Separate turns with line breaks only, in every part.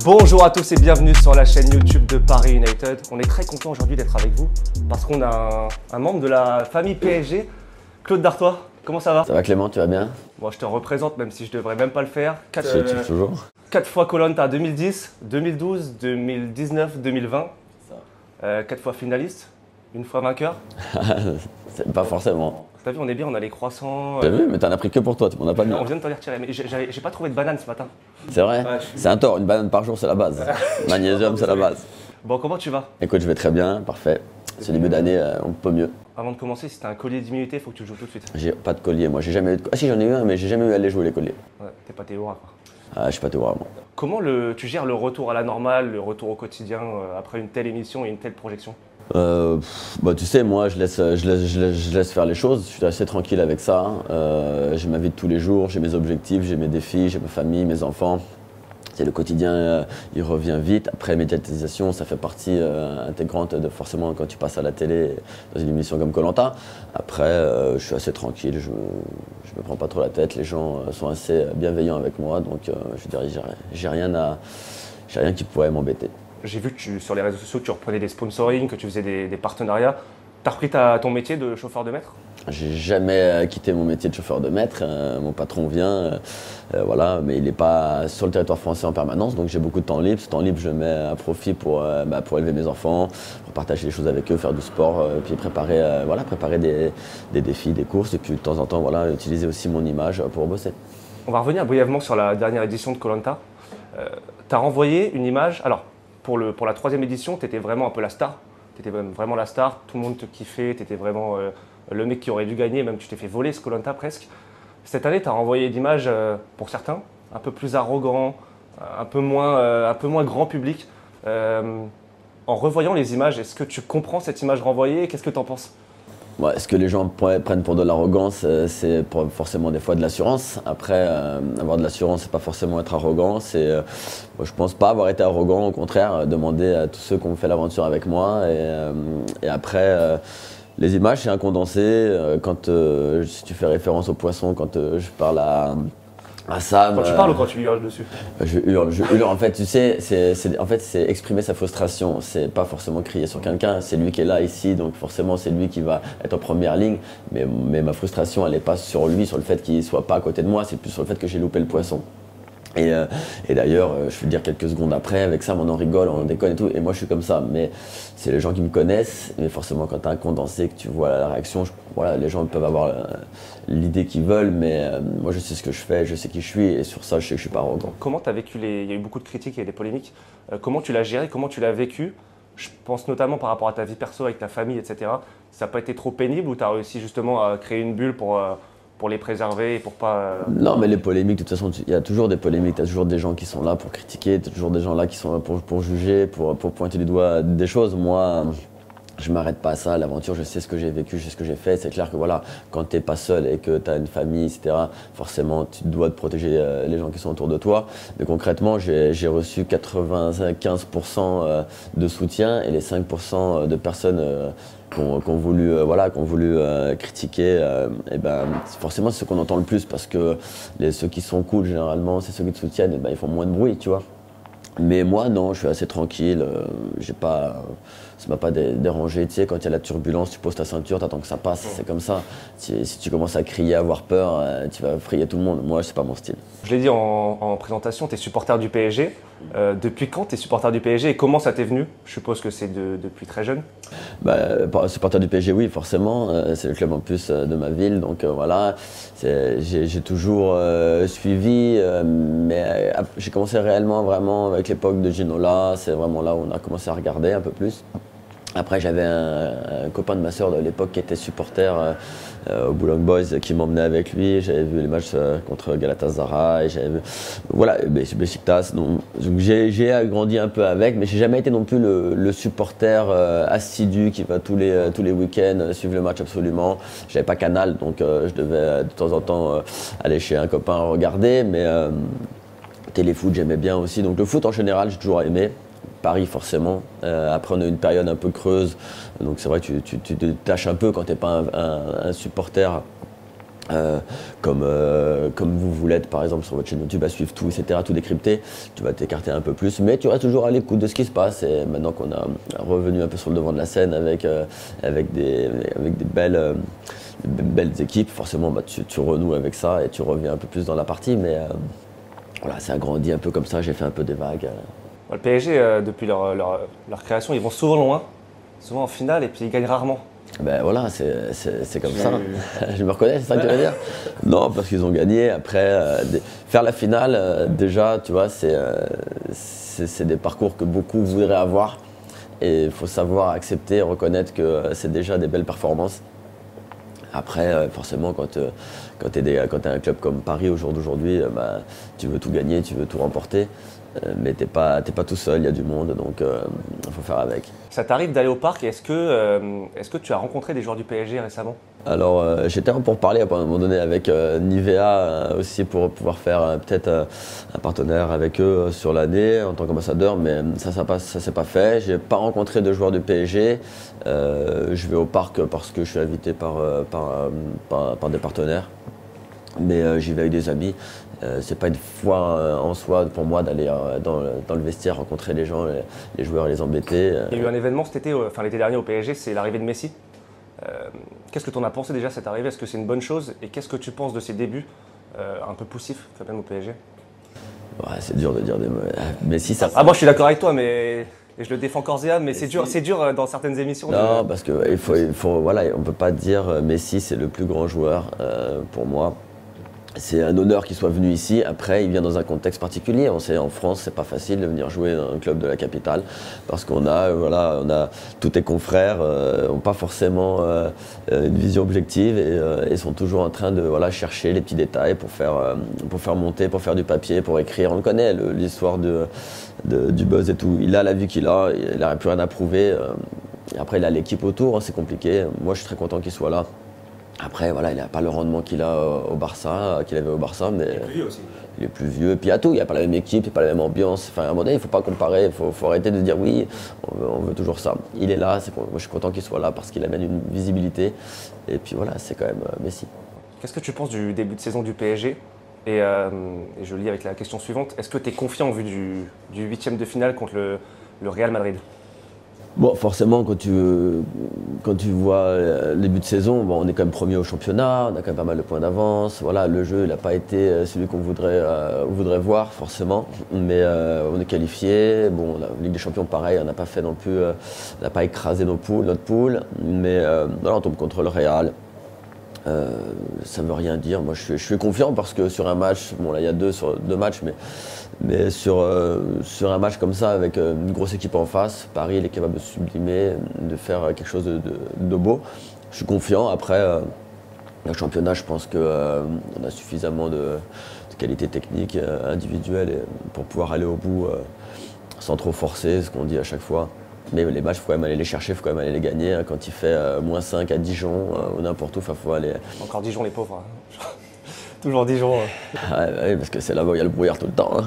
Bonjour à tous et bienvenue sur la chaîne YouTube de Paris United. On est très content aujourd'hui d'être avec vous parce qu'on a un membre de la famille PSG, Claude Dartois. Comment ça va?
Ça va Clément, tu vas bien?
Moi je te représente même si je devrais même pas le faire.
Toujours.
4 fois Koh-Lanta 2010, 2012, 2019, 2020. 4 fois finaliste, une fois vainqueur.
C'est pas forcément.
T'as vu, on est bien, on a les croissants.
T'as vu, mais t'en as pris que pour toi, tu m'en as pas mis.
On vient de te les retirer, mais j'ai pas trouvé de banane ce matin.
C'est vrai?
Ouais,
C'est un tort, une banane par jour c'est la base. Magnésium c'est la base.
Bon, comment tu vas?
Écoute, je vais très bien, parfait. Ce début d'année, on peut mieux.
Avant de commencer, si t'as un collier d'immunité, faut que tu le joues tout de suite.
J'ai pas de collier, moi j'ai jamais eu de... Ah si, j'en ai eu un, mais j'ai jamais eu à aller jouer les colliers.
Ouais, t'es pas Théora quoi.
Ah, je suis pas Théora, moi.
Comment tu gères le retour à la normale, le retour au quotidien après une telle émission et une telle projection?
Bah, tu sais, moi je laisse faire les choses, je suis assez tranquille avec ça. J'ai ma vie de tous les jours, j'ai mes objectifs, j'ai mes défis, j'ai ma famille, mes enfants. C'est le quotidien, il revient vite. Après, médiatisation, ça fait partie intégrante de forcément quand tu passes à la télé dans une émission comme Koh-Lanta. Après, je suis assez tranquille, je me prends pas trop la tête. Les gens sont assez bienveillants avec moi, donc je dirais, j'ai rien qui pourrait m'embêter.
J'ai vu que sur les réseaux sociaux, tu reprenais des sponsorings, que tu faisais des partenariats. Tu as repris ton métier de chauffeur de maître?
J'ai jamais quitté mon métier de chauffeur de maître. Mon patron vient, voilà, mais il n'est pas sur le territoire français en permanence, donc j'ai beaucoup de temps libre. Ce temps libre, je le mets à profit pour élever mes enfants, pour partager les choses avec eux, faire du sport, puis préparer des défis, des courses, et puis de temps en temps, voilà, utiliser aussi mon image pour bosser.
On va revenir brièvement sur la dernière édition de Koh-Lanta. Tu as renvoyé une image. Alors, pour la troisième édition, tu étais vraiment un peu la star. Tu étais vraiment la star, tout le monde te kiffait, tu étais vraiment le mec qui aurait dû gagner, même tu t'es fait voler ce Koh-Lanta presque. Cette année, tu as renvoyé d'images, pour certains, un peu plus arrogant, un peu moins grand public. En revoyant les images, est-ce que tu comprends cette image renvoyée? Qu'est-ce que tu en penses?
Ouais, ce que les gens prennent pour de l'arrogance, c'est forcément des fois de l'assurance. Après, avoir de l'assurance, c'est pas forcément être arrogant. Moi, je pense pas avoir été arrogant, au contraire, demander à tous ceux qui ont fait l'aventure avec moi. Et après, les images, c'est un condensé. Si tu fais référence au poisson, quand je parle à Sam.
Quand tu parles ou quand tu hurles dessus?
Je hurle. En fait, tu sais, c'est exprimer sa frustration. C'est pas forcément crier sur quelqu'un. C'est lui qui est là ici, donc forcément, c'est lui qui va être en première ligne. Mais ma frustration, elle n'est pas sur lui, sur le fait qu'il soit pas à côté de moi. C'est plus sur le fait que j'ai loupé le poisson. Et d'ailleurs, je vais le dire quelques secondes après, avec Sam, on en rigole, on déconne et tout. Et moi, je suis comme ça. Mais c'est les gens qui me connaissent. Mais forcément, quand tu as un condensé, que tu vois la réaction, voilà, les gens peuvent avoir l'idée qu'ils veulent. Mais moi, je sais ce que je fais, je sais qui je suis. Et sur ça, je sais que je suis pas arrogant.
Comment tu as vécu il y a eu beaucoup de critiques et des polémiques. Comment tu l'as géré? Comment tu l'as vécu? Je pense notamment par rapport à ta vie perso avec ta famille, etc. Ça n'a pas été trop pénible ou tu as réussi justement à créer une bulle pour les préserver et pour pas...
Non, mais les polémiques, de toute façon, il y a toujours des polémiques, tu as toujours des gens qui sont là pour critiquer, tu as toujours des gens là qui sont là pour juger, pour pointer du doigt des choses. Moi, je m'arrête pas à ça, l'aventure, je sais ce que j'ai vécu, je sais ce que j'ai fait. C'est clair que voilà, quand tu n'es pas seul et que tu as une famille, etc., forcément, tu dois te protéger les gens qui sont autour de toi. Mais concrètement, j'ai reçu 95% de soutien et les 5% de personnes qui ont voulu critiquer, et ben, forcément, c'est ce qu'on entend le plus parce que ceux qui sont cool, généralement, c'est ceux qui te soutiennent, et ben, ils font moins de bruit, tu vois. Mais moi, non, je suis assez tranquille, ça m'a pas dérangé. Tu sais, quand il y a la turbulence, tu poses ta ceinture, tu attends que ça passe, c'est comme ça. Si tu commences à crier, à avoir peur, tu vas frayer tout le monde. Moi, c'est pas mon style.
Je l'ai dit en présentation, tu es supporter du PSG. Depuis quand tu es supporter du PSG et comment ça t'est venu? Je suppose que c'est depuis très jeune.
Supporter du PSG, oui, forcément. C'est le club en plus de ma ville, donc voilà. J'ai toujours suivi, mais j'ai commencé réellement, vraiment, avec l'époque de Ginola. C'est vraiment là où on a commencé à regarder un peu plus. Après, j'avais un copain de ma soeur de l'époque qui était supporter au Boulogne Boys qui m'emmenait avec lui. J'avais vu les matchs contre Galatasaray, j'avais vu Beşiktaş. Donc j'ai grandi un peu avec, mais j'ai jamais été non plus le supporter assidu qui va tous les week-ends suivre le match absolument. J'avais pas Canal, donc je devais de temps en temps aller chez un copain regarder, mais téléfoot j'aimais bien aussi. Donc le foot en général j'ai toujours aimé. Paris forcément. Après on a eu une période un peu creuse, donc c'est vrai que tu te tâches un peu quand tu n'es pas un supporter comme vous l'êtes par exemple sur votre chaîne YouTube à suivre tout, etc., tout décrypter, tu vas t'écarter un peu plus, mais tu restes toujours à l'écoute de ce qui se passe. Et maintenant qu'on a revenu un peu sur le devant de la scène avec des belles équipes, forcément tu renoues avec ça et tu reviens un peu plus dans la partie, mais voilà, ça a grandi un peu comme ça, j'ai fait un peu des vagues.
Le PSG, depuis leur création, ils vont souvent loin, souvent en finale, et puis ils gagnent rarement.
Ben voilà, c'est comme ça. Je me reconnais, c'est ça que tu veux dire? Non, parce qu'ils ont gagné. Après, faire la finale, déjà, tu vois, c'est des parcours que beaucoup voudraient avoir. Et il faut savoir accepter, reconnaître que c'est déjà des belles performances. Après, forcément, quand tu es un club comme Paris au jour d'aujourd'hui, tu veux tout gagner, tu veux tout remporter. Mais t'es pas tout seul, il y a du monde, donc il faut faire avec.
Ça t'arrive d'aller au parc et est-ce que tu as rencontré des joueurs du PSG récemment?
Alors j'étais pour parler à un moment donné avec Nivea aussi pour pouvoir faire peut-être un partenaire avec eux sur l'année en tant qu'ambassadeur, mais ça s'est pas fait. J'ai pas rencontré de joueurs du PSG. Je vais au parc parce que je suis invité par des partenaires, mais j'y vais avec des amis. C'est pas une fois en soi pour moi d'aller dans le vestiaire rencontrer les gens, les joueurs, les embêter.
Il y a eu un événement cet été, l'été dernier au PSG, c'est l'arrivée de Messi. Qu'est-ce que tu en as pensé déjà cette arrivée? Est-ce que c'est une bonne chose? Et qu'est-ce que tu penses de ses débuts un peu poussifs quand même au PSG?
Ouais, c'est dur de dire des mots. Messi, ça.
Ah, moi je suis d'accord avec toi, mais et je le défends corps et âme, mais c'est dur dans certaines émissions.
Non, parce qu'il faut, voilà, on peut pas dire Messi c'est le plus grand joueur pour moi. C'est un honneur qu'il soit venu ici. Après, il vient dans un contexte particulier. On sait, en France, c'est pas facile de venir jouer dans un club de la capitale parce qu'on a tous tes confrères n'ont pas forcément une vision objective et sont toujours en train de chercher les petits détails pour faire monter, pour faire du papier, pour écrire. On le connaît, l'histoire du buzz et tout. Il a la vie qu'il a, il n'a plus rien à prouver. Et après, il a l'équipe autour, c'est compliqué. Moi, je suis très content qu'il soit là. Après, voilà, il n'a pas le rendement qu'il avait au Barça, mais
Il est plus vieux aussi.
Il est plus vieux. Puis il y a tout, il n'y a pas la même équipe, il n'y a pas la même ambiance. Enfin, à un moment donné, il ne faut pas comparer, il faut arrêter de dire oui, on veut toujours ça. Il est là, moi je suis content qu'il soit là parce qu'il amène une visibilité. Et puis voilà, c'est quand même Messi.
Qu'est-ce que tu penses du début de saison du PSG? Et je lis avec la question suivante, est-ce que tu es confiant en vue du huitième de finale contre le Real Madrid?
Bon, forcément, quand tu vois le début de saison, bon, on est quand même premier au championnat, on a quand même pas mal de points d'avance. Voilà, le jeu, il n'a pas été celui qu'on voudrait voir, forcément. Mais on est qualifié. Bon, la Ligue des Champions, pareil, on n'a pas fait non plus, on n'a pas écrasé notre poule. Mais voilà, on tombe contre le Real. Ça ne veut rien dire. Moi, je suis confiant parce que sur un match, bon là il y a deux matchs, mais sur un match comme ça avec une grosse équipe en face, Paris il est capable de sublimer, de faire quelque chose de beau. Je suis confiant. Après, le championnat, je pense qu'on a suffisamment de qualité technique, individuelle pour pouvoir aller au bout sans trop forcer, ce qu'on dit à chaque fois. Mais les matchs, il faut quand même aller les chercher, il faut quand même aller les gagner. Quand il fait -5 à Dijon ou n'importe où, il faut aller.
Encore Dijon, les pauvres. Hein. Toujours Dijon.
Ouais, parce que c'est là-bas où il y a le brouillard tout le temps. Hein.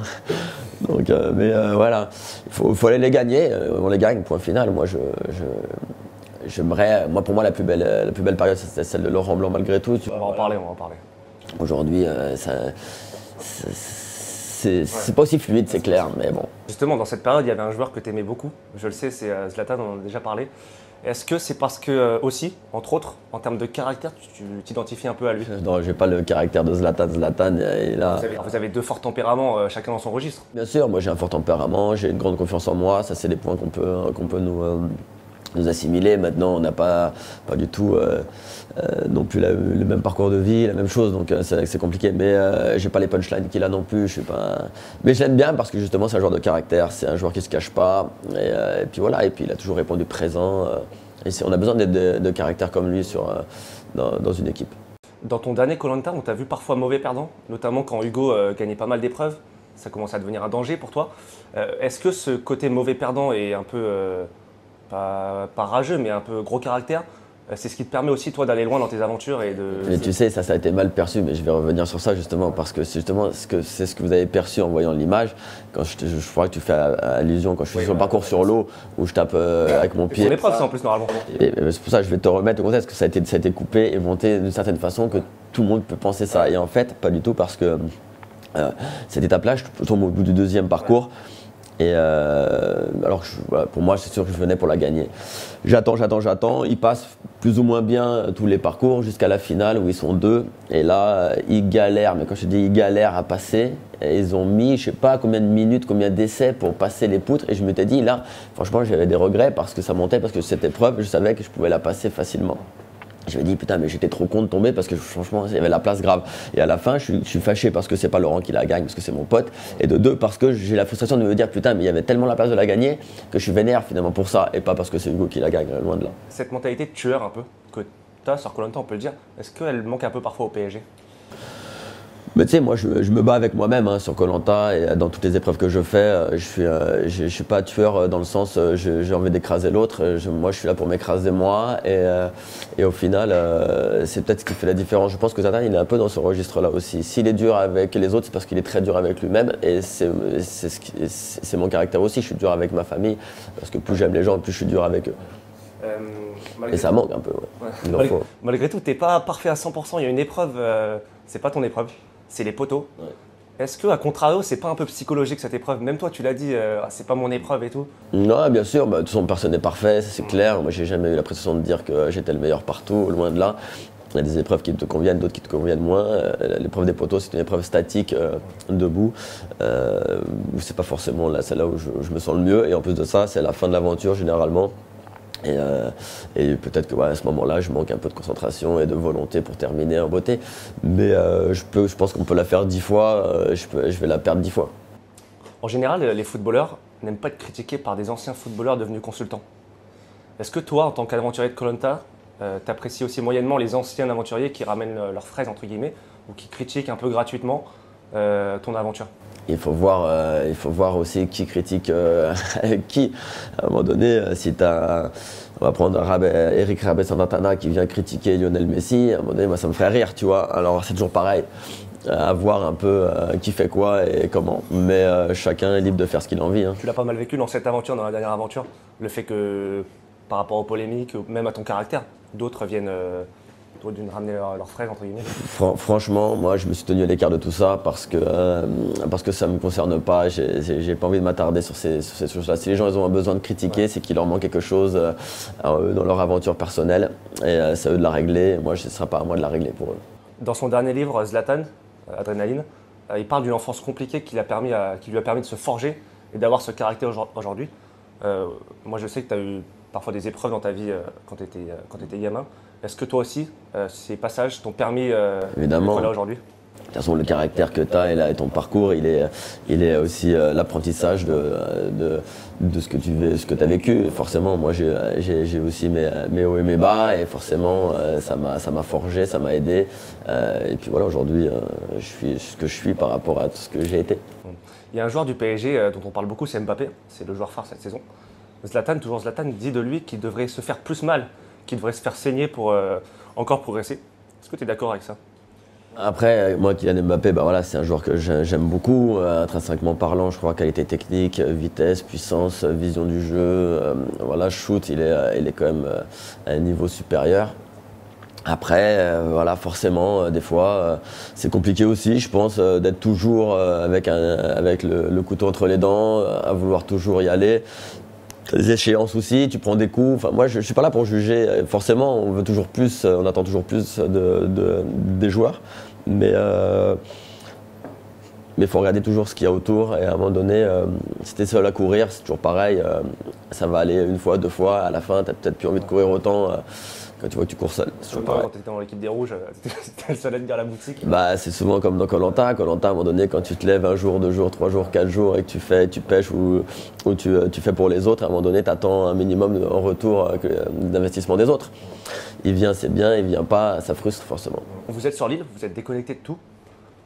Donc, voilà, il faut aller les gagner. On les gagne, point final. Moi, j'aimerais. Pour moi, la plus belle période, c'est celle de Laurent Blanc, malgré tout.
On va en parler.
Aujourd'hui, c'est pas aussi fluide, c'est clair, mais bon.
Justement, dans cette période, il y avait un joueur que tu aimais beaucoup. Je le sais, c'est Zlatan, on en a déjà parlé. Est-ce que c'est parce que aussi, entre autres, en termes de caractère, tu t'identifies un peu à lui?
Non, j'ai pas le caractère de Zlatan. Zlatan, il a...
Vous avez deux forts tempéraments, chacun dans son registre.
Bien sûr, moi j'ai un fort tempérament, j'ai une grande confiance en moi. Ça, c'est des points qu'on peut nous assimiler. Maintenant, on n'a pas du tout non plus le même parcours de vie, la même chose, donc c'est compliqué. Mais j'ai pas les punchlines qu'il a non plus. Mais je l'aime bien parce que justement, c'est un joueur de caractère, c'est un joueur qui se cache pas. Et puis voilà, et puis il a toujours répondu présent. On a besoin de caractère comme lui dans une équipe.
Dans ton dernier Koh-Lanta, on t'a vu parfois mauvais perdant, notamment quand Hugo gagnait pas mal d'épreuves. Ça commence à devenir un danger pour toi. Est-ce que ce côté mauvais perdant est un peu, pas rageux, mais un peu gros caractère, c'est ce qui te permet aussi, toi, d'aller loin dans tes aventures et de...
Mais tu sais, ça a été mal perçu, mais je vais revenir sur ça justement, parce que c'est justement ce que vous avez perçu en voyant l'image. Quand je crois que tu fais allusion, quand je suis sur le parcours sur l'eau, où je tape avec mon pied.
C'est une épreuve, ça, en plus, normalement.
Et c'est pour ça que je vais te remettre au contexte, que ça a été coupé et monté d'une certaine façon, que tout le monde peut penser ça. Et en fait, pas du tout parce que cette étape-là, je tombe au bout du deuxième parcours. Et alors, voilà, pour moi, c'est sûr que je venais pour la gagner. J'attends. Ils passent plus ou moins bien tous les parcours jusqu'à la finale où ils sont 2. Et là, ils galèrent. Mais quand je dis ils galèrent à passer, et ils ont mis, je sais pas combien de minutes, combien d'essais pour passer les poutres. Et je m'étais dit, là, franchement, j'avais des regrets parce que ça montait, parce que cette épreuve, je savais que je pouvais la passer facilement. Je me dis putain, mais j'étais trop con de tomber parce que franchement il y avait la place grave. Et à la fin je suis fâché parce que c'est pas Laurent qui la gagne, parce que c'est mon pote, et de 2 parce que j'ai la frustration de me dire putain, mais il y avait tellement la place de la gagner que je suis vénère finalement pour ça, et pas parce que c'est Hugo qui la gagne, loin de là.
Cette mentalité de tueur un peu que tu as sur Koh Lanta, on peut le dire, est-ce qu'elle manque un peu parfois au PSG?
Mais tu sais, moi je me bats avec moi-même sur Koh Lanta, et dans toutes les épreuves que je fais, je suis pas tueur dans le sens j'ai envie d'écraser l'autre. Moi je suis là pour m'écraser moi, et au final c'est peut-être ce qui fait la différence. Je pense que Zlatan il est un peu dans ce registre-là aussi. S'il est dur avec les autres, c'est parce qu'il est très dur avec lui-même, et c'est mon caractère aussi. Je suis dur avec ma famille parce que plus j'aime les gens, plus je suis dur avec eux. Et ça manque un peu. Ouais.
Malgré tout, t'es pas parfait à 100%. Il y a une épreuve, c'est pas ton épreuve. C'est les poteaux. Ouais. Est-ce qu'à contrario, c'est pas un peu psychologique cette épreuve? Même toi, tu l'as dit, c'est pas mon épreuve et tout.
Non, bien sûr, de toute façon, personne n'est parfait, c'est clair. Moi, j'ai jamais eu la prétention de dire que j'étais le meilleur partout, loin de là. Il y a des épreuves qui te conviennent, d'autres qui te conviennent moins. L'épreuve des poteaux, c'est une épreuve statique, debout. C'est pas forcément celle-là où je me sens le mieux. Et en plus de ça, c'est la fin de l'aventure généralement. Et peut-être que à ce moment-là, je manque un peu de concentration et de volonté pour terminer en beauté. Mais je pense qu'on peut la faire 10 fois, je vais la perdre 10 fois.
En général, les footballeurs n'aiment pas être critiqués par des anciens footballeurs devenus consultants. Est-ce que toi, en tant qu'aventurier de Koh Lanta, t'apprécies aussi moyennement les anciens aventuriers qui ramènent leurs fraises, entre guillemets, ou qui critiquent un peu gratuitement ton aventure?
Il faut voir aussi qui critique qui. À un moment donné, si on va prendre Eric Rabet Santana qui vient critiquer Lionel Messi, à un moment donné, moi ça me ferait rire, tu vois. Alors c'est toujours pareil, à voir un peu qui fait quoi et comment. Mais chacun est libre de faire ce qu'il a envie.
Tu l'as pas mal vécu dans cette aventure, dans la dernière aventure, le fait que par rapport aux polémiques, même à ton caractère, d'autres viennent ramener leurs fraises, entre guillemets.
Franchement, moi je me suis tenu à l'écart de tout ça parce que ça ne me concerne pas. J'ai pas envie de m'attarder sur ces choses-là. Si les gens ils ont besoin de critiquer, c'est qu'il leur manque quelque chose dans leur aventure personnelle, et c'est à eux de la régler. Moi, ce ne sera pas à moi de la régler pour eux.
Dans son dernier livre, Zlatan, Adrénaline, il parle d'une enfance compliquée qui lui a permis de se forger et d'avoir ce caractère aujourd'hui. Moi, je sais que tu as eu parfois des épreuves dans ta vie quand tu étais gamin. Est-ce que toi aussi, ces passages t'ont permis d'être là aujourd'hui?
De toute façon, le caractère que tu as et ton parcours, il est aussi l'apprentissage de ce que tu as vécu. Forcément, moi j'ai aussi mes hauts et mes bas, et forcément ça m'a forgé, ça m'a aidé. Et puis voilà, aujourd'hui je suis ce que je suis par rapport à tout ce que j'ai été.
Il y a un joueur du PSG dont on parle beaucoup, c'est Mbappé, c'est le joueur phare cette saison. Zlatan dit de lui qu'il devrait se faire plus mal, qu'il devrait se faire saigner pour encore progresser. Est-ce que tu es d'accord avec ça?
Après, moi, Kylian Mbappé, c'est un joueur que j'aime beaucoup, intrinsèquement parlant. Je crois qualité technique, vitesse, puissance, vision du jeu, shoot, il est quand même à un niveau supérieur. Après, forcément, des fois, c'est compliqué aussi, je pense, d'être toujours avec le couteau entre les dents, à vouloir toujours y aller. Des échéances aussi, tu prends des coups. Enfin, moi, je suis pas là pour juger. Forcément, on veut toujours plus, on attend toujours plus des joueurs. Mais il faut regarder toujours ce qu'il y a autour. Et à un moment donné, si tu es seul à courir, c'est toujours pareil. Ça va aller une fois, 2 fois. À la fin, tu n'as peut-être plus envie de courir autant. Quand tu vois que tu cours seul, c'est toujours pareil.
Quand tu étais dans l'équipe des Rouges, tu étais le seul à te dire la boutique.
C'est souvent comme dans Koh Lanta. Koh Lanta, à un moment donné, quand tu te lèves 1 jour, 2 jours, 3 jours, 4 jours et que tu pêches ou tu fais pour les autres, à un moment donné, tu attends un minimum en retour d'investissement des autres. Il vient, c'est bien, il vient pas, ça frustre forcément.
Vous êtes sur l'île, vous êtes déconnecté de tout.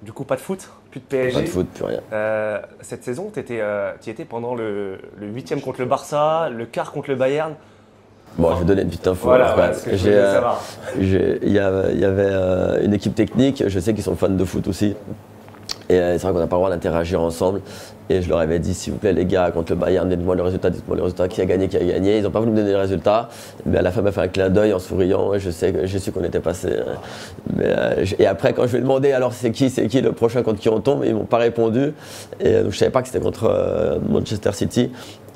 Du coup, pas de foot, plus de PSG.
Pas de foot, plus rien.
Cette saison, tu étais pendant le 8e contre le Barça, le quart contre le Bayern.
Bon, je vais donner une petite info.
Voilà, il
y avait une équipe technique, je sais qu'ils sont fans de foot aussi. Et c'est vrai qu'on n'a pas le droit d'interagir ensemble. Et je leur avais dit, s'il vous plaît les gars, contre le Bayern, dites-moi le résultat, qui a gagné, qui a gagné. Ils n'ont pas voulu me donner le résultat. Mais à la fin, elle m'a fait un clin d'œil en souriant et j'ai su qu'on était passé. Et après, quand je lui ai demandé, alors c'est qui le prochain contre qui on tombe, ils m'ont pas répondu. Et donc, je savais pas que c'était contre Manchester City.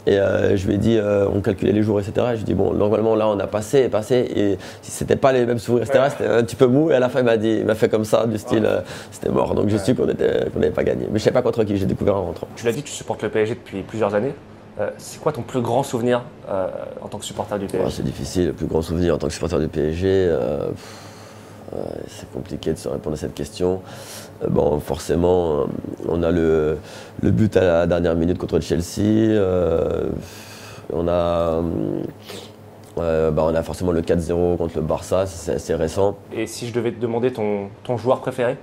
Et je lui ai dit, on calculait les jours, etc. Et je lui ai dit, bon, normalement là on a passé. Et si c'était pas les mêmes sourires, etc., c'était un petit peu mou. Et à la fin, il m'a fait comme ça, du style, c'était mort. Donc je suis qu'on n'avait pas gagné. Mais je sais pas contre qui, j'ai découvert en rentrant.
Tu l'as dit, tu supportes le PSG depuis plusieurs années. C'est quoi ton plus grand souvenir en tant que supporter du PSG?
C'est difficile, le plus grand souvenir en tant que supporter du PSG. C'est compliqué de se répondre à cette question. Bon, forcément, on a le but à la dernière minute contre Chelsea. On a forcément le 4-0 contre le Barça, c'est assez récent.
Et si je devais te demander ton joueur préféré?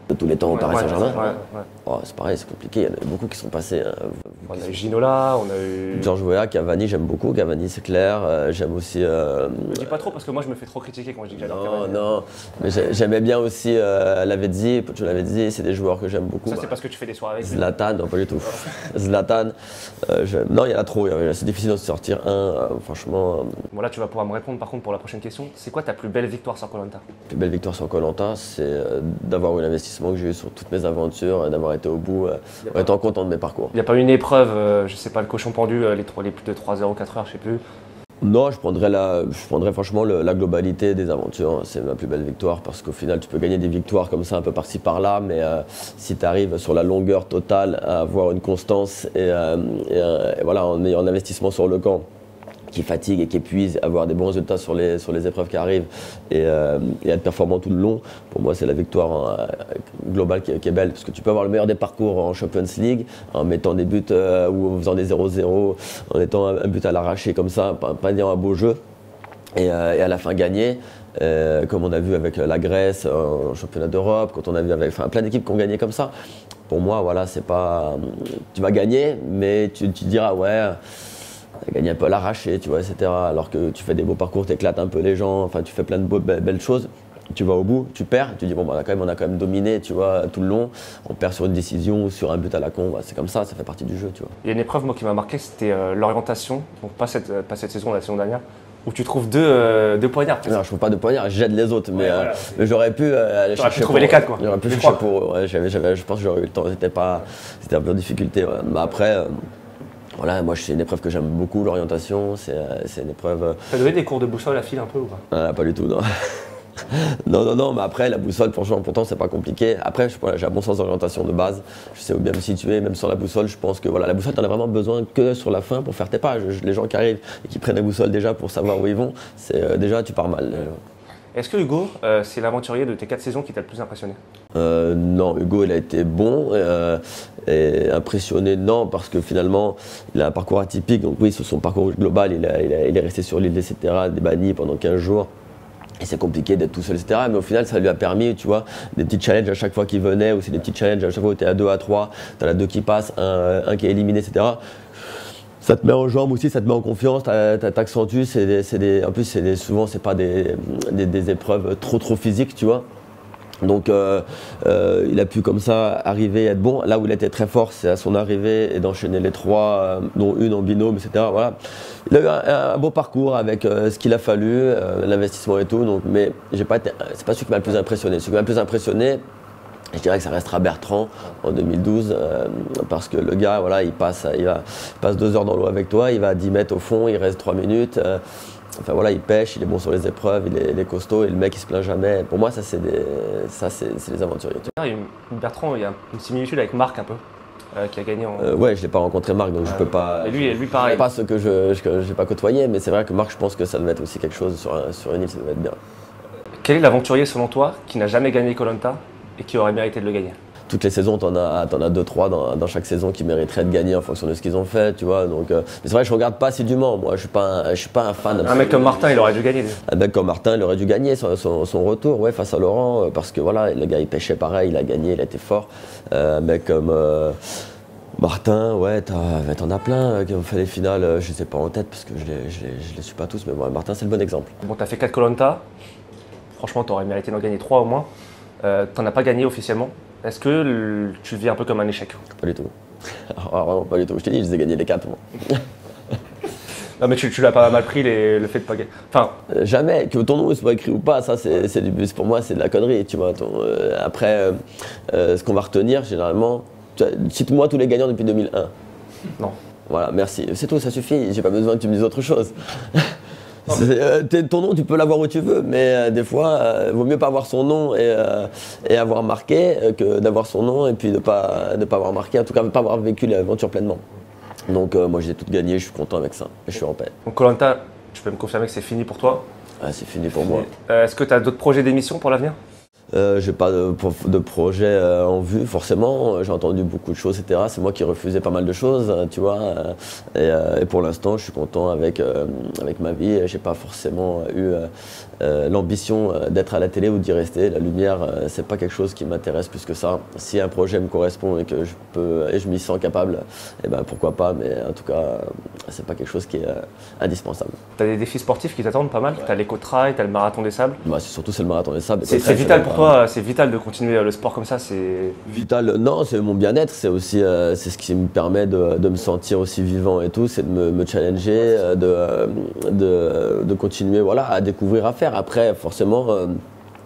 De tous les temps au Paris Saint-Germain.
Ouais.
Oh, c'est pareil, c'est compliqué, il y en a beaucoup qui sont passés.
On a eu Ginola, on a eu...
Georges Weah, Cavani, j'aime beaucoup. Cavani, c'est clair. J'aime aussi...
Je dis pas trop parce que moi je me fais trop critiquer quand je dis que j'adore Cavani.
Non, mais j'aimais bien aussi Lavezzi, Pocho Lavezzi, c'est des joueurs que j'aime beaucoup.
Ça c'est parce que tu fais des soirées avec lui.
Zlatan, non pas du tout. Zlatan, non il y en a trop, c'est difficile de sortir un, franchement.
Bon là tu vas pouvoir me répondre par contre pour la prochaine question. C'est quoi ta plus belle victoire sur Koh Lanta?
La plus belle victoire sur Koh Lanta, c'est d'avoir eu l'investissement que j'ai eu sur toutes mes aventures, d'avoir été au bout, en étant content de mes parcours.
Il n'y a pas une épreuve, je sais pas, le cochon pendu, les plus de 3 heures ou 4 heures, je sais plus.
Non, je prendrais franchement la globalité des aventures. C'est ma plus belle victoire parce qu'au final, tu peux gagner des victoires comme ça un peu par-ci par-là, mais si tu arrives sur la longueur totale à avoir une constance et voilà, en ayant un investissement sur le camp qui fatigue et qui épuise, avoir des bons résultats sur les épreuves qui arrivent et être performant tout le long, pour moi c'est la victoire globale qui est belle, parce que tu peux avoir le meilleur des parcours en Champions League en mettant des buts ou en faisant des 0-0, en étant un but à l'arraché comme ça, pas ayant un beau jeu et à la fin gagner. Comme on a vu avec la Grèce en championnat d'Europe, quand on a vu avec plein d'équipes qui ont gagné comme ça. Pour moi, voilà, c'est pas. Tu vas gagner, mais tu diras, ouais, tu as gagné un peu à l'arraché, tu vois, etc. Alors que tu fais des beaux parcours, tu éclates un peu les gens, enfin, tu fais plein de belles choses. Tu vas au bout, tu perds, tu dis, bon, bah, on a quand même dominé, tu vois, tout le long. On perd sur une décision ou sur un but à la con, bah, c'est comme ça fait partie du jeu, tu vois.
Il y a une épreuve, moi, qui m'a marqué, c'était l'orientation, donc pas cette saison, la saison dernière, où tu trouves deux poignards.
Non, je trouve pas de poignards, je jette les autres, mais j'aurais pu aller chercher.
Pu trouver les 4, quoi.
J'aurais pu chercher pour. Ouais, je pense que j'aurais eu le temps, c'était un peu en difficulté. Ouais. Mais après, voilà, moi c'est une épreuve que j'aime beaucoup, l'orientation, c'est une épreuve.
T'as donné des cours de boussole à fil un peu ou pas?
Pas du tout, non. Non, mais après la boussole, franchement, pourtant c'est pas compliqué. Après, j'ai un bon sens d'orientation de base, je sais où bien me situer, même sur la boussole, je pense que voilà, la boussole, t'en as vraiment besoin que sur la fin pour faire tes pas. Les gens qui arrivent et qui prennent la boussole déjà pour savoir où ils vont, déjà tu pars mal.
Est-ce que Hugo, c'est l'aventurier de tes 4 saisons qui t'a le plus impressionné?
Non, Hugo il a été bon et impressionné, non, parce que finalement il a un parcours atypique, donc oui, sur son parcours global, il est resté sur l'île, etc., débanni pendant 15 jours. Et c'est compliqué d'être tout seul, etc. Mais au final, ça lui a permis, tu vois, des petits challenges à chaque fois qu'il venait, ou c'est des petits challenges à chaque fois où tu es à 2, à 3, tu as la 2 qui passe, un qui est éliminé, etc. Ça te met en jambes aussi, ça te met en confiance, t'accentues. En plus, souvent, c'est pas des épreuves trop physiques, tu vois. Donc il a pu comme ça arriver et être bon. Là où il était très fort, c'est à son arrivée et d'enchaîner les 3, dont une en binôme, etc. Voilà. Il a eu un beau parcours avec ce qu'il a fallu, l'investissement et tout. Donc, mais c'est pas celui qui m'a le plus impressionné. Celui qui m'a le plus impressionné, je dirais que ça restera Bertrand en 2012 parce que le gars, voilà, il passe 2 heures dans l'eau avec toi, il va à 10 mètres au fond, il reste 3 minutes. Enfin voilà, il pêche, il est bon sur les épreuves, il est costaud et le mec il se plaint jamais. Pour moi, c'est les aventuriers.
Bertrand, il y a une similitude avec Marc un peu, qui a gagné en.
Ouais, je l'ai pas rencontré Marc, donc je peux pas.
Et lui pareil.
Pas ce que j'ai pas côtoyé, mais c'est vrai que Marc, je pense que ça devait être aussi quelque chose sur une île, ça devait être bien.
Quel est l'aventurier selon toi qui n'a jamais gagné Koh Lanta et qui aurait mérité de le gagner?
Toutes les saisons, t'en as 2-3 dans chaque saison qui mériteraient de gagner en fonction de ce qu'ils ont fait, tu vois. Donc, mais c'est vrai que je regarde pas assidûment. Moi, je suis pas un fan.
Un mec comme Martin, il aurait dû gagner.
Un mec comme Martin, il aurait dû gagner son retour, ouais, face à Laurent, parce que voilà, le gars il pêchait pareil, il a gagné, il a été fort. Un mec comme Martin, ouais, t'en as plein qui ont fait les finales. Je sais pas en tête parce que je les suis pas tous, mais ouais, Martin c'est le bon exemple.
Bon, t'as fait 4 Koh Lanta. Franchement, t'aurais mérité d'en gagner 3 au moins. T'en as pas gagné officiellement. Est-ce que tu le vis un peu comme un échec?
Pas du tout. Alors, vraiment pas du tout. Je t'ai dit, je les ai gagnés les 4 mois.
Non mais tu l'as pas mal pris le fait de pas gagner. Enfin,
jamais, que ton nom soit écrit ou pas, ça pour moi c'est de la connerie, tu vois. Après, ce qu'on va retenir généralement, cite-moi tous les gagnants depuis 2001.
non.
Voilà, merci. C'est tout, ça suffit, j'ai pas besoin que tu me dises autre chose. Ton nom, tu peux l'avoir où tu veux, mais des fois, vaut mieux pas avoir son nom et avoir marqué que d'avoir son nom et puis de pas avoir marqué, en tout cas de pas avoir vécu l'aventure pleinement. Donc moi j'ai tout gagné, je suis content avec ça et je suis en paix.
Donc Koh-Lanta, tu peux me confirmer que c'est fini pour toi?
Ah, c'est fini pour moi.
Est-ce que tu as d'autres projets d'émission pour l'avenir?
J'ai pas de projet en vue forcément, j'ai entendu beaucoup de choses, etc. C'est moi qui refusais pas mal de choses, tu vois. Et pour l'instant, je suis content avec ma vie. J'ai pas forcément eu l'ambition d'être à la télé ou d'y rester. La lumière, c'est pas quelque chose qui m'intéresse plus que ça. Si un projet me correspond et que je m'y sens capable, et ben pourquoi pas. Mais en tout cas, c'est pas quelque chose qui est indispensable.
Tu as des défis sportifs qui t'attendent pas mal. Tu as l'éco-trail, tu as le marathon des sables.
Bah, c'est le marathon des sables.
C'est vital pour toi, c'est vital de continuer le sport comme ça. C'est
vital. Non, c'est mon bien-être. C'est aussi c'est ce qui me permet de me sentir aussi vivant et tout. C'est de me challenger, de continuer, voilà, à découvrir, à faire. Après, forcément.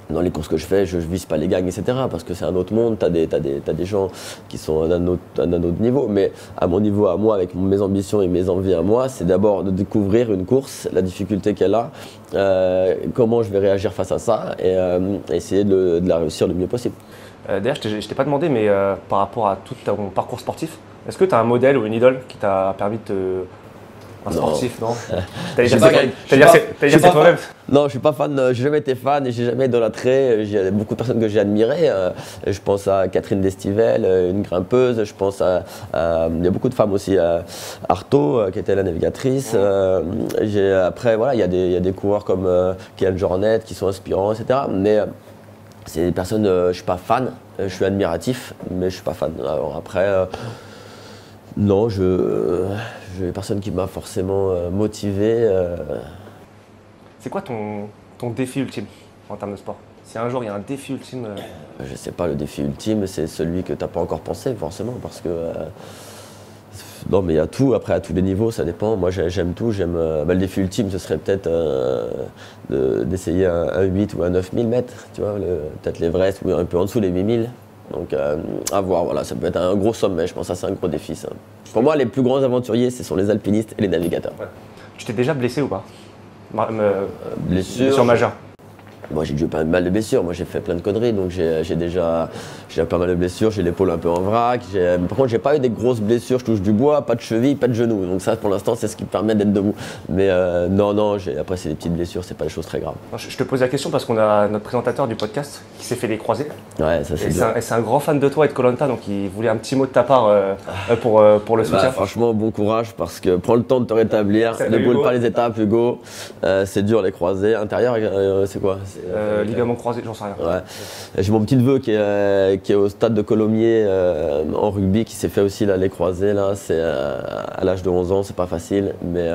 Dans les courses que je fais, je ne vise pas les gangs, etc. Parce que c'est un autre monde, tu as des gens qui sont d'un autre niveau. Mais à mon niveau, à moi, avec mes ambitions et mes envies à moi, c'est d'abord de découvrir une course, la difficulté qu'elle a, comment je vais réagir face à ça et essayer de la réussir le mieux possible.
D'ailleurs, je t'ai pas demandé, mais par rapport à tout ton parcours sportif, est-ce que tu as un modèle ou une idole qui t'a permis de te... Un sportif, non? T'allais dire c'est toi-même.
Non, je suis pas fan, j'ai jamais été fan et j'ai jamais idolâtré. Il y a beaucoup de personnes que j'ai admirées. Je pense à Catherine Destivelle, une grimpeuse. Je pense il y a beaucoup de femmes aussi. Artaud, qui était la navigatrice. Après, voilà, il y a des coureurs comme Kian Jornet qui sont inspirants, etc. Mais c'est des personnes, je suis pas fan. Je suis admiratif, mais je suis pas fan. Alors après. Non, je n'ai personne qui m'a forcément motivé.
C'est quoi ton défi ultime en termes de sport? Si un jour il y a un défi ultime…
Je sais pas, le défi ultime, c'est celui que tu n'as pas encore pensé forcément, parce que… non, mais il y a tout, après à tous les niveaux, ça dépend. Moi j'aime tout, le défi ultime, ce serait peut-être d'essayer un 8 ou un 9000 mètres, tu vois, peut-être l'Everest ou un peu en dessous, les 8000. Donc à voir, voilà, ça peut être un gros sommet, je pense que ça c'est un gros défi ça. Pour moi, les plus grands aventuriers, ce sont les alpinistes et les navigateurs. Ouais.
Tu t'es déjà blessé ou pas?
Blessure
majeure.
Moi j'ai eu pas mal de blessures, moi j'ai fait plein de conneries, donc j'ai déjà pas mal de blessures, j'ai l'épaule un peu en vrac, par contre j'ai pas eu des grosses blessures, je touche du bois, pas de cheville, pas de genou, donc ça pour l'instant c'est ce qui me permet d'être debout. Mais non, après c'est des petites blessures, c'est pas des choses très graves.
Je te pose la question parce qu'on a notre présentateur du podcast qui s'est fait les croisés.
Ouais, ça c'est
c'est un grand fan de toi et de Koh-Lanta, donc il voulait un petit mot de ta part pour le soutien.
Franchement, bon courage parce que prends le temps de te rétablir, ne brûle pas les étapes Hugo, c'est dur les croisés. Intérieur, c'est quoi?
Ligament croisé, j'en sais rien.
Ouais. J'ai mon petit neveu qui est au stade de Colomiers en rugby qui s'est fait aussi les croisés. Là. C'est à l'âge de 11 ans, c'est pas facile, mais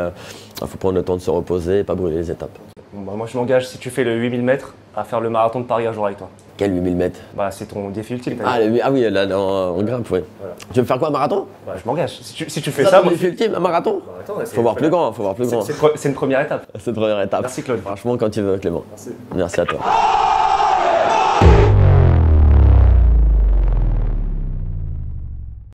il faut prendre le temps de se reposer et pas brûler les étapes.
Bon, bah, moi je m'engage, si tu fais le 8000 mètres, à faire le marathon de Paris un jour avec toi.
Quel 8000 mètres?
Bah, c'est ton défi ultime.
Ah oui, là, en grimpe, oui. Voilà. Tu veux me faire quoi, un marathon?
Bah, je m'engage. Si tu fais ça,
mon défi ultime, un marathon? Faut voir plus grand,
C'est une première étape.
C'est une première étape.
Merci Claude.
Franchement, quand tu veux, Clément. Merci à toi.